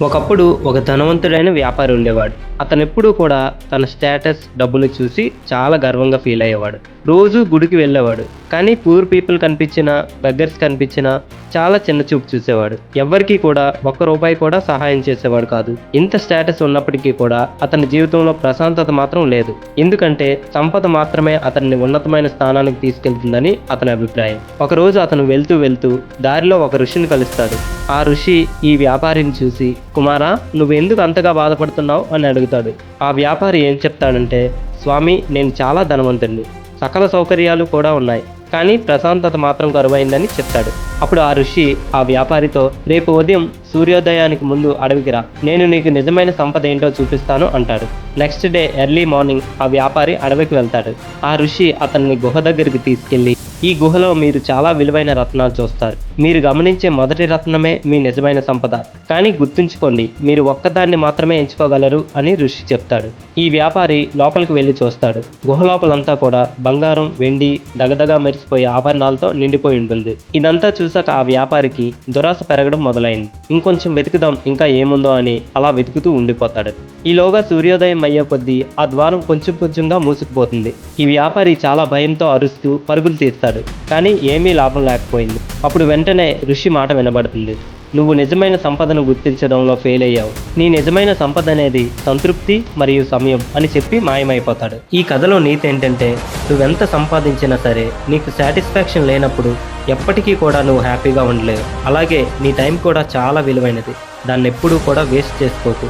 ఒకప్పుడు ఒక ధనవంతుడైన వ్యాపారి ఉండేవాడు. అతనెప్పుడూ కూడా తన స్టేటస్, డబ్బులు చూసి చాలా గర్వంగా ఫీల్ అయ్యేవాడు. రోజూ గుడికి వెళ్ళేవాడు. కానీ పూర్ పీపుల్ కనిపించినా, బెగ్గర్స్ కనిపించినా చాలా చిన్న చూపు చూసేవాడు. ఎవ్వరికీ కూడా ఒక్క రూపాయి కూడా సహాయం చేసేవాడు కాదు. ఇంత స్టేటస్ ఉన్నప్పటికీ కూడా అతని జీవితంలో ప్రశాంతత మాత్రం లేదు. ఎందుకంటే సంపద మాత్రమే అతన్ని ఉన్నతమైన స్థానానికి తీసుకెళ్తుందని అతని అభిప్రాయం. ఒకరోజు అతను వెళ్తూ దారిలో ఒక ఋషిని కలుస్తాడు. ఆ ఋషి ఈ వ్యాపారిని చూసి, కుమారా, నువ్వెందుకు అంతగా బాధపడుతున్నావు అని అడుగుతాడు. ఆ వ్యాపారి ఏం చెప్తాడంటే, స్వామి, నేను చాలా ధనవంతుడిని, సకల సౌకర్యాలు కూడా ఉన్నాయి, కానీ ప్రశాంతత మాత్రం కరువైందని చెప్తాడు. అప్పుడు ఆ ఋషి ఆ వ్యాపారితో, రేపు ఉదయం సూర్యోదయానికి ముందు అడవికి రా, నేను నీకు నిజమైన సంపద ఏంటో చూపిస్తాను అంటాడు. నెక్స్ట్ డే ఎర్లీ మార్నింగ్ ఆ వ్యాపారి అడవికి వెళ్తాడు. ఆ ఋషి అతన్ని గుహ దగ్గరికి తీసుకెళ్లి, ఈ గుహలో మీరు చాలా విలువైన రత్నాలు చూస్తారు. మీరు గమనించే మొదటి రత్నమే మీ నిజమైన సంపద. కానీ గుర్తుంచుకోండి, మీరు ఒక్కదాన్ని మాత్రమే ఎంచుకోగలరు అని ఋషి చెప్తాడు. ఈ వ్యాపారి లోపలికి వెళ్ళి చూస్తాడు. గుహ లోపలంతా కూడా బంగారం, వెండి, దగదగా మెరిసిపోయే ఆభరణాలతో నిండిపోయి ఉంటుంది. ఇదంతా చూసాక ఆ వ్యాపారికి దురాశ పెరగడం మొదలైంది. ఇంకొంచెం వెతుకుదాం, ఇంకా ఏముందో అని అలా వెతుకుతూ ఉండిపోతాడు. ఈలోగా సూర్యోదయం అయ్యే కొద్దీ ఆ ద్వారం కొంచెంగా మూసుకుపోతుంది. ఈ వ్యాపారి చాలా భయంతో అరుస్తూ పరుగులు తీస్తాడు. కానీ ఏమీ లాభం లేకపోయింది. అప్పుడు వెంటనే ఋషి మాట వినబడుతుంది. నువ్వు నిజమైన సంపదను గుర్తించడంలో ఫెయిల్ అయ్యావు. నీ నిజమైన సంపద అనేది సంతృప్తి మరియు సమయం అని చెప్పి మాయమైపోతాడు. ఈ కథలో నీతి ఏంటంటే, నువ్వెంత సంపాదించినా సరే నీకు సాటిస్ఫాక్షన్ లేనప్పుడు ఎప్పటికీ కూడా నువ్వు హ్యాపీగా ఉండలేవు. అలాగే నీ టైం కూడా చాలా విలువైనది. దాన్ని ఎప్పుడూ కూడా వేస్ట్ చేసుకోకు.